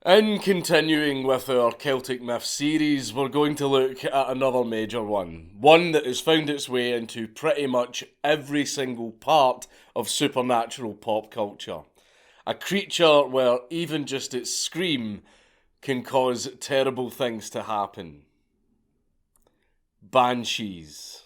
In continuing with our Celtic myth series, we're going to look at another major one that has found its way into pretty much every single part of supernatural pop culture. A creature where even just its scream can cause terrible things to happen. Banshees.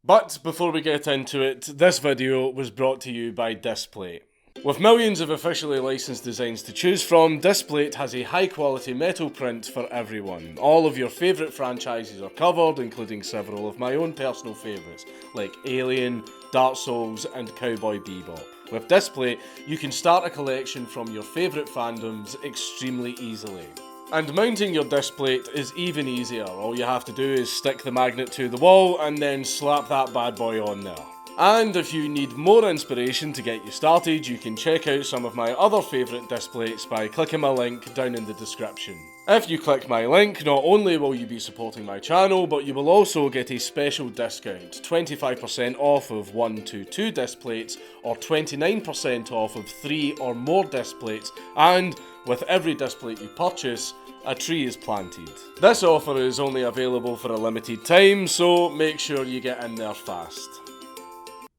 But before we get into it, this video was brought to you by Displate. With millions of officially licensed designs to choose from, Displate has a high quality metal print for everyone. All of your favourite franchises are covered, including several of my own personal favourites, like Alien, Dark Souls and Cowboy Bebop. With Displate, you can start a collection from your favourite fandoms extremely easily. And mounting your Displate is even easier. All you have to do is stick the magnet to the wall and then slap that bad boy on there. And if you need more inspiration to get you started, you can check out some of my other favourite Displates by clicking my link down in the description. If you click my link, not only will you be supporting my channel, but you will also get a special discount, 25% off of 1 to 2 Displates, or 29% off of 3 or more Displates, and with every Displate you purchase, a tree is planted. This offer is only available for a limited time, so make sure you get in there fast.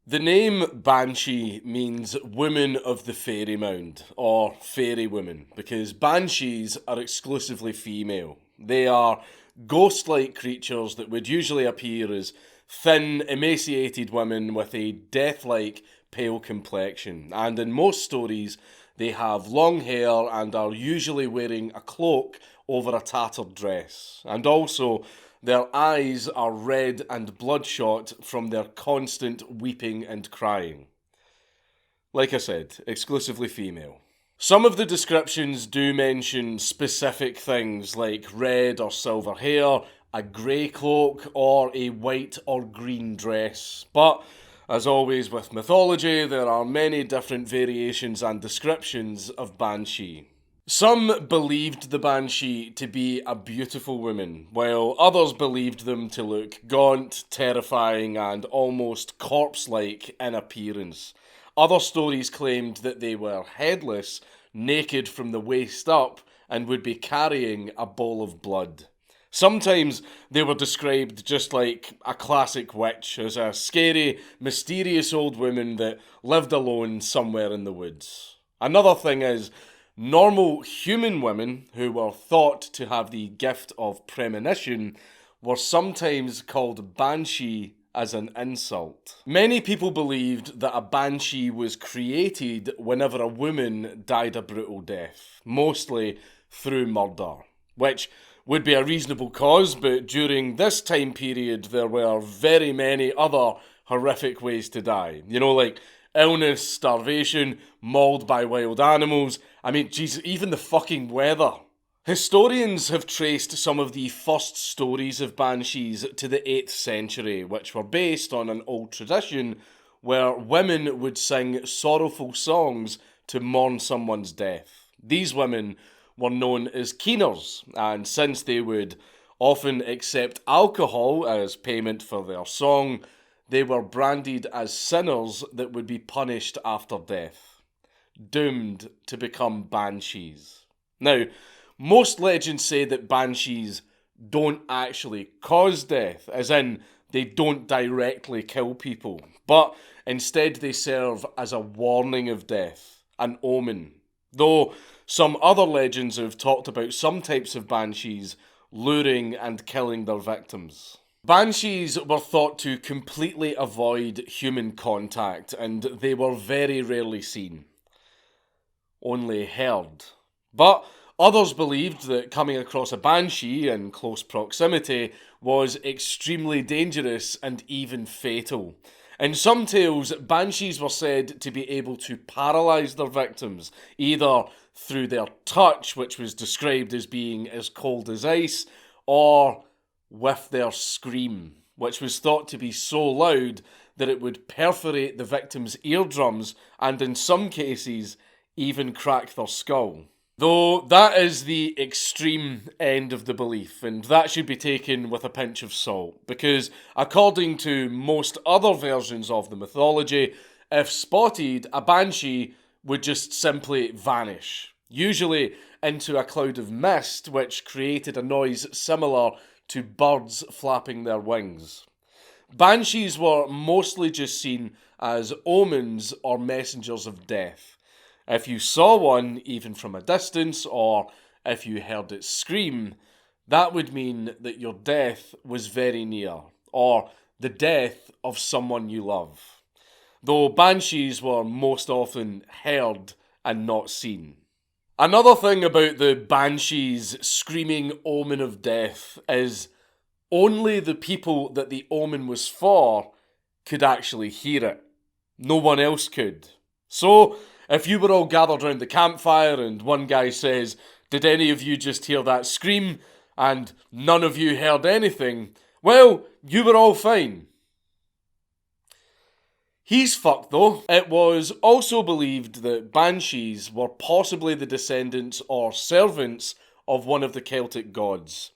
The name Banshee means woman of the fairy mound, or fairy woman, because banshees are exclusively female. They are ghost-like creatures that would usually appear as thin, emaciated women with a death-like pale complexion, and in most stories they have long hair and are usually wearing a cloak over a tattered dress, and also their eyes are red and bloodshot from their constant weeping and crying. Like I said, exclusively female. Some of the descriptions do mention specific things like red or silver hair, a grey cloak, or a white or green dress, but as always with mythology, there are many different variations and descriptions of Banshee. Some believed the Banshee to be a beautiful woman, while others believed them to look gaunt, terrifying, and almost corpse-like in appearance. Other stories claimed that they were headless, naked from the waist up, and would be carrying a bowl of blood. Sometimes they were described just like a classic witch, as a scary, mysterious old woman that lived alone somewhere in the woods. Another thing is, normal human women, who were thought to have the gift of premonition, were sometimes called Banshee as an insult. Many people believed that a Banshee was created whenever a woman died a brutal death, mostly through murder, which would be a reasonable cause, but during this time period there were very many other horrific ways to die. You know, like illness, starvation, mauled by wild animals. I mean, Jesus, even the fucking weather. Historians have traced some of the first stories of banshees to the 8th century, which were based on an old tradition where women would sing sorrowful songs to mourn someone's death. These women were known as keeners, and since they would often accept alcohol as payment for their song, they were branded as sinners that would be punished after death, doomed to become banshees. Now, most legends say that banshees don't actually cause death, as in they don't directly kill people, but instead they serve as a warning of death, an omen. Though some other legends have talked about some types of banshees luring and killing their victims. Banshees were thought to completely avoid human contact, and they were very rarely seen, only heard. But others believed that coming across a banshee in close proximity was extremely dangerous and even fatal. In some tales, banshees were said to be able to paralyse their victims, either through their touch, which was described as being as cold as ice, or with their scream, which was thought to be so loud that it would perforate the victim's eardrums and in some cases even crack their skull. Though that is the extreme end of the belief, and that should be taken with a pinch of salt, because according to most other versions of the mythology, if spotted, a banshee would just simply vanish, usually into a cloud of mist which created a noise similar to birds flapping their wings. Banshees were mostly just seen as omens or messengers of death. If you saw one, even from a distance, or if you heard it scream, that would mean that your death was very near, or the death of someone you love. Though banshees were most often heard and not seen. Another thing about the banshees' screaming omen of death is only the people that the omen was for could actually hear it. No one else could. So, if you were all gathered round the campfire and one guy says, "Did any of you just hear that scream?" and none of you heard anything, well, you were all fine. He's fucked though. It was also believed that banshees were possibly the descendants or servants of one of the Celtic gods,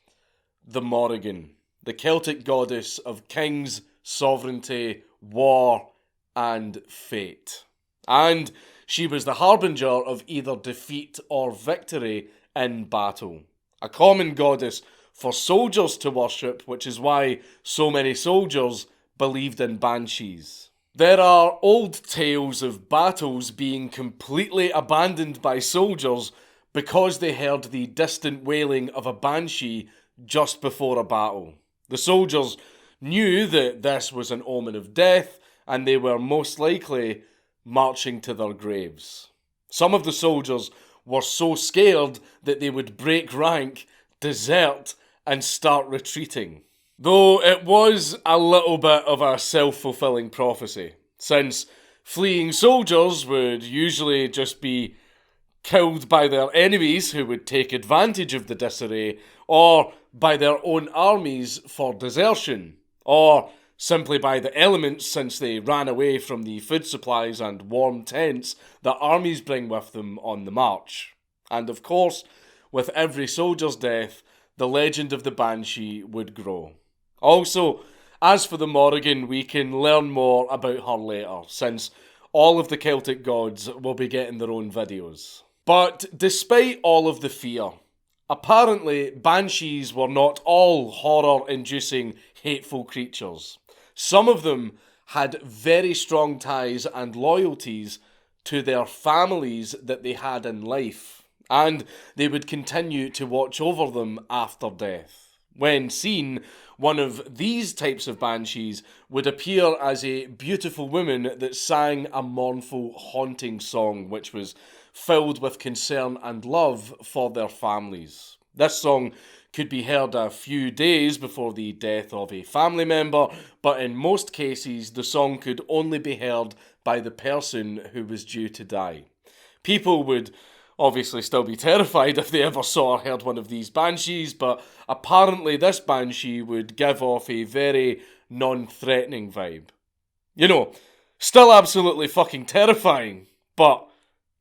the Morrigan, the Celtic goddess of kings, sovereignty, war, and fate. And she was the harbinger of either defeat or victory in battle. A common goddess for soldiers to worship, which is why so many soldiers believed in banshees. There are old tales of battles being completely abandoned by soldiers because they heard the distant wailing of a banshee just before a battle. The soldiers knew that this was an omen of death, and they were most likely marching to their graves. Some of the soldiers were so scared that they would break rank, desert, and start retreating. Though it was a little bit of a self-fulfilling prophecy, since fleeing soldiers would usually just be killed by their enemies who would take advantage of the disarray, or by their own armies for desertion, or simply by the elements since they ran away from the food supplies and warm tents that armies bring with them on the march. And of course, with every soldier's death, the legend of the Banshee would grow. Also, as for the Morrigan, we can learn more about her later, since all of the Celtic gods will be getting their own videos. But despite all of the fear, apparently banshees were not all horror-inducing, hateful creatures. Some of them had very strong ties and loyalties to their families that they had in life, and they would continue to watch over them after death. When seen, one of these types of banshees would appear as a beautiful woman that sang a mournful, haunting song which was filled with concern and love for their families. This song could be heard a few days before the death of a family member, but in most cases the song could only be heard by the person who was due to die. People would obviously still be terrified if they ever saw or heard one of these banshees, but apparently this banshee would give off a very non-threatening vibe. You know, still absolutely fucking terrifying, but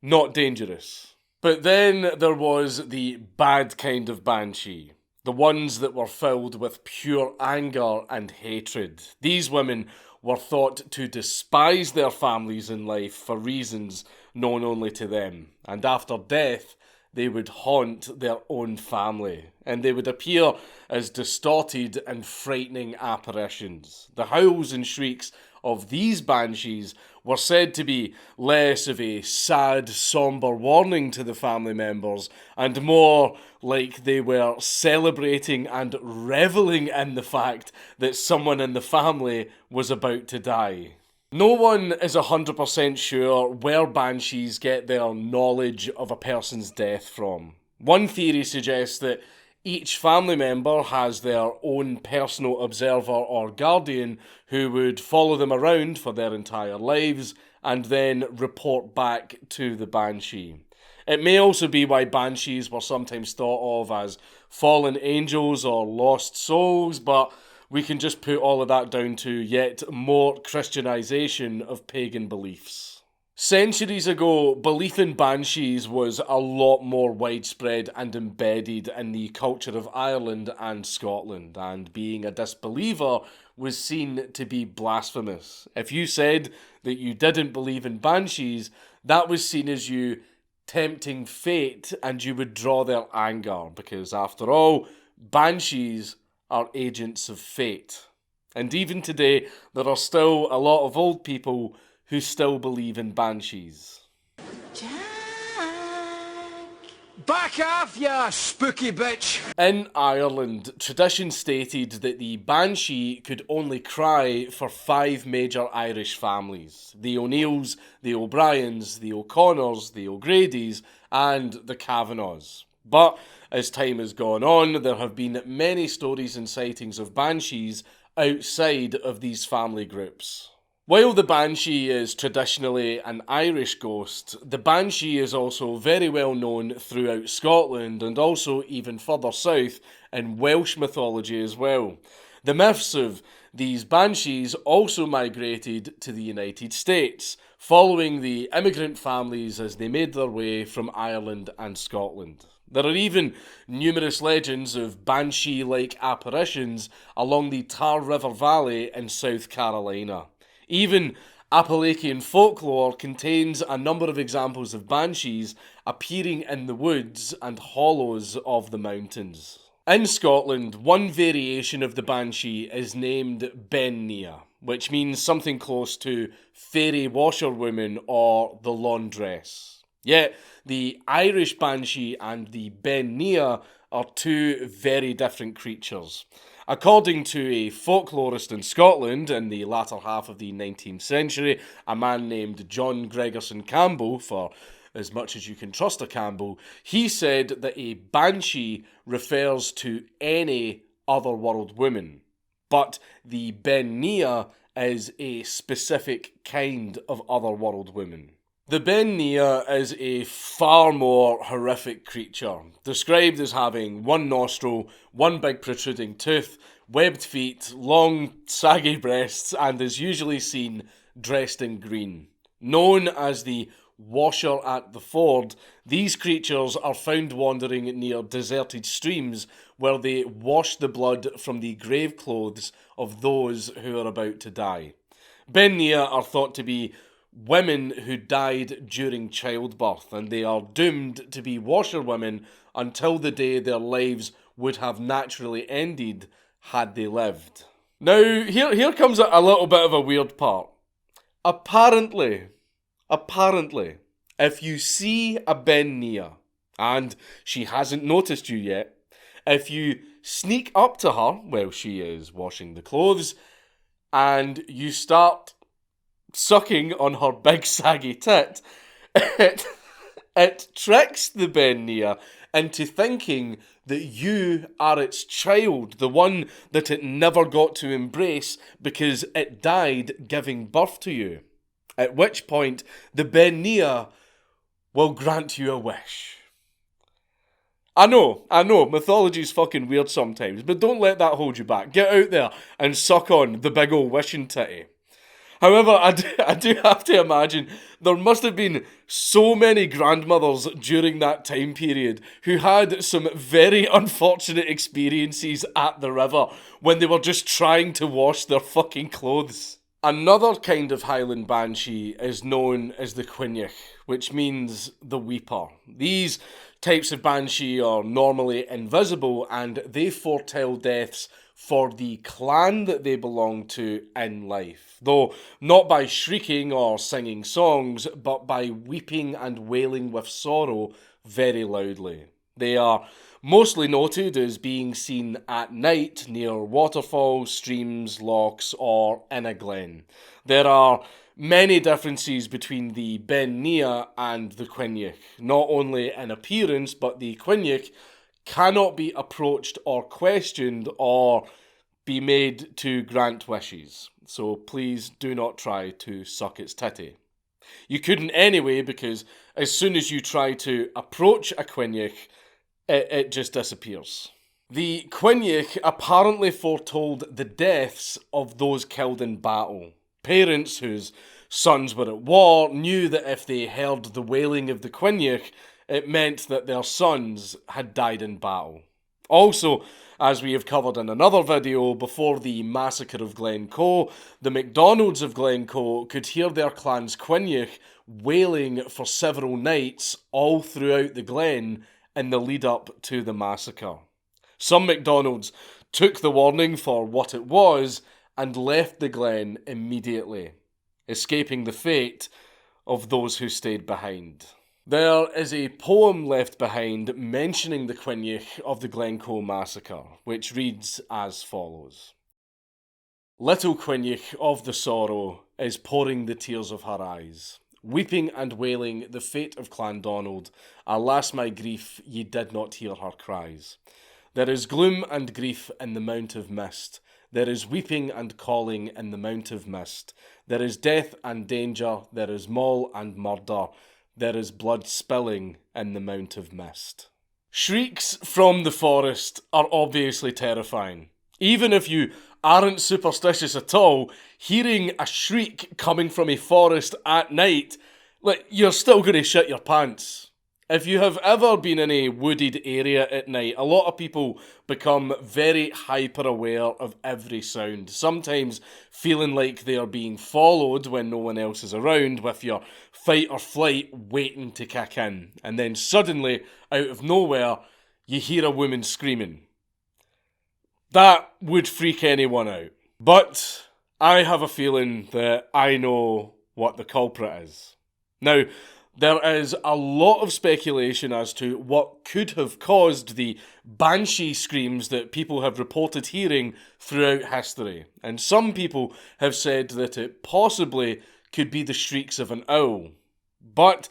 not dangerous. But then there was the bad kind of banshee. The ones that were filled with pure anger and hatred. These women were thought to despise their families in life for reasons known only to them. And after death, they would haunt their own family. And they would appear as distorted and frightening apparitions. The howls and shrieks of these banshees were said to be less of a sad, sombre warning to the family members and more like they were celebrating and reveling in the fact that someone in the family was about to die. No one is 100% sure where banshees get their knowledge of a person's death from. One theory suggests that each family member has their own personal observer or guardian who would follow them around for their entire lives and then report back to the banshee. It may also be why banshees were sometimes thought of as fallen angels or lost souls, but we can just put all of that down to yet more Christianization of pagan beliefs. Centuries ago, belief in banshees was a lot more widespread and embedded in the culture of Ireland and Scotland, and being a disbeliever was seen to be blasphemous. If you said that you didn't believe in banshees, that was seen as you tempting fate, and you would draw their anger, because after all, banshees are agents of fate. And even today, there are still a lot of old people who still believe in banshees. Jack! Back off, you spooky bitch! In Ireland, tradition stated that the banshee could only cry for 5 major Irish families: the O'Neills, the O'Briens, the O'Connors, the O'Grady's, and the Kavanaghs. But as time has gone on, there have been many stories and sightings of banshees outside of these family groups. While the banshee is traditionally an Irish ghost, the banshee is also very well known throughout Scotland and also even further south in Welsh mythology as well. The myths of these banshees also migrated to the United States, following the immigrant families as they made their way from Ireland and Scotland. There are even numerous legends of banshee-like apparitions along the Tar River Valley in South Carolina. Even Appalachian folklore contains a number of examples of banshees appearing in the woods and hollows of the mountains. In Scotland, one variation of the banshee is named Bennia, which means something close to fairy washerwoman or the laundress. Yet, the Irish banshee and the Bennia are two very different creatures. According to a folklorist in Scotland in the latter half of the 19th century, a man named John Gregerson Campbell, for as much as you can trust a Campbell, he said that a banshee refers to any otherworld woman, but the Bennia is a specific kind of otherworld woman. The Bennia is a far more horrific creature, described as having one nostril, one big protruding tooth, webbed feet, long saggy breasts, and is usually seen dressed in green. Known as the washer at the ford, these creatures are found wandering near deserted streams where they wash the blood from the grave clothes of those who are about to die. Bennia are thought to be women who died during childbirth, and they are doomed to be washerwomen until the day their lives would have naturally ended had they lived. Now, here comes a little bit of a weird part. Apparently, if you see a Bennia, and she hasn't noticed you yet, if you sneak up to her while she is washing the clothes, and you start sucking on her big saggy tit, it tricks the Bennia into thinking that you are its child, the one that it never got to embrace because it died giving birth to you. At which point, the Bennia will grant you a wish. I know, mythology's fucking weird sometimes, but don't let that hold you back. Get out there and suck on the big ol' wishing titty. However, I do have to imagine there must have been so many grandmothers during that time period who had some very unfortunate experiences at the river when they were just trying to wash their fucking clothes. Another kind of Highland Banshee is known as the quinyak, which means the weeper. These types of Banshee are normally invisible and they foretell deaths for the clan that they belong to in life, though not by shrieking or singing songs, but by weeping and wailing with sorrow very loudly. They are mostly noted as being seen at night near waterfalls, streams, lochs, or in a glen. There are many differences between the Bennia and the quinyak, not only in appearance, but the quinyak cannot be approached or questioned or be made to grant wishes. So please do not try to suck its titty. You couldn't anyway, because as soon as you try to approach a quinyak, it just disappears. The quinyak apparently foretold the deaths of those killed in battle. Parents whose sons were at war knew that if they heard the wailing of the quinyak, it meant that their sons had died in battle. Also, as we have covered in another video, before the massacre of Glencoe, the MacDonalds of Glencoe could hear their clan's quinyak wailing for several nights all throughout the glen in the lead up to the massacre. Some MacDonalds took the warning for what it was and left the glen immediately, escaping the fate of those who stayed behind. There is a poem left behind mentioning the quinyak of the Glencoe massacre, which reads as follows. Little quinyak of the sorrow is pouring the tears of her eyes, weeping and wailing the fate of Clan Donald. Alas my grief, ye did not hear her cries. There is gloom and grief in the mount of mist. There is weeping and calling in the mount of mist. There is death and danger. There is maul and murder. There is blood spilling in the mount of mist. Shrieks from the forest are obviously terrifying. Even if you aren't superstitious at all, hearing a shriek coming from a forest at night, you're still going to shit your pants. If you have ever been in a wooded area at night, a lot of people become very hyper-aware of every sound, sometimes feeling like they are being followed when no one else is around, with your fight or flight waiting to kick in. And then suddenly, out of nowhere, you hear a woman screaming. That would freak anyone out. But I have a feeling that I know what the culprit is. Now, there is a lot of speculation as to what could have caused the Banshee screams that people have reported hearing throughout history. And some people have said that it possibly could be the shrieks of an owl. But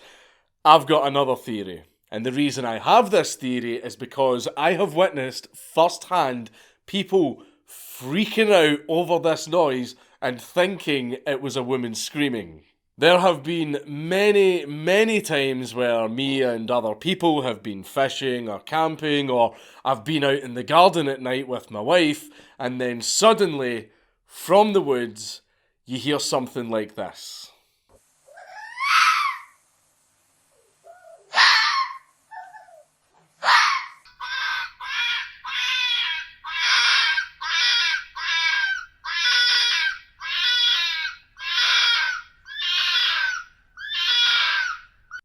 I've got another theory. And the reason I have this theory is because I have witnessed firsthand people freaking out over this noise and thinking it was a woman screaming. There have been many, many times where me and other people have been fishing or camping, or I've been out in the garden at night with my wife, and then suddenly, from the woods, you hear something like this.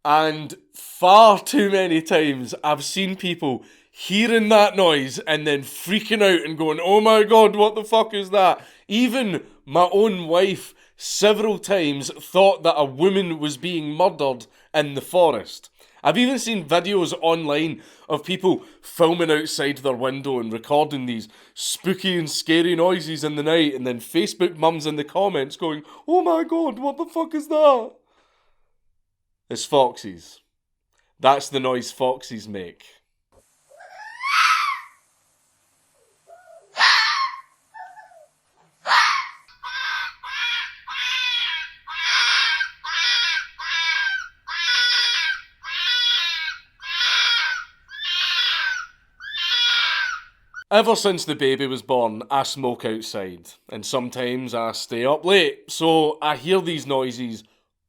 And far too many times I've seen people hearing that noise and then freaking out and going, oh my god, what the fuck is that? Even my own wife several times thought that a woman was being murdered in the forest. I've even seen videos online of people filming outside their window and recording these spooky and scary noises in the night, and then Facebook mums in the comments going, oh my god, what the fuck is that? It's foxes. That's the noise foxes make. Ever since the baby was born, I smoke outside, and sometimes I stay up late, so I hear these noises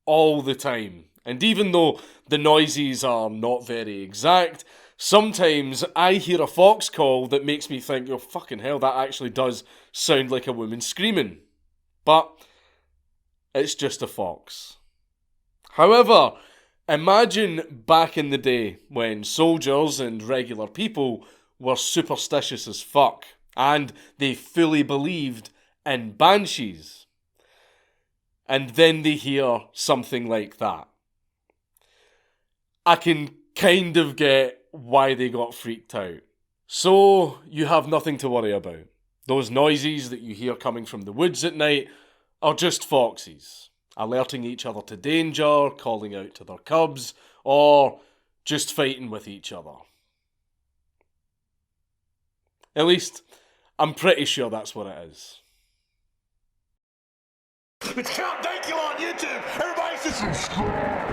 all the time. And even though the noises are not very exact, sometimes I hear a fox call that makes me think, oh fucking hell, that actually does sound like a woman screaming. But it's just a fox. However, imagine back in the day when soldiers and regular people were superstitious as fuck, and they fully believed in banshees. And then they hear something like that. I can kind of get why they got freaked out. So, you have nothing to worry about. Those noises that you hear coming from the woods at night are just foxes, alerting each other to danger, calling out to their cubs, or just fighting with each other. At least, I'm pretty sure that's what it is. It's Count Dankula on YouTube! Everybody just subscribe!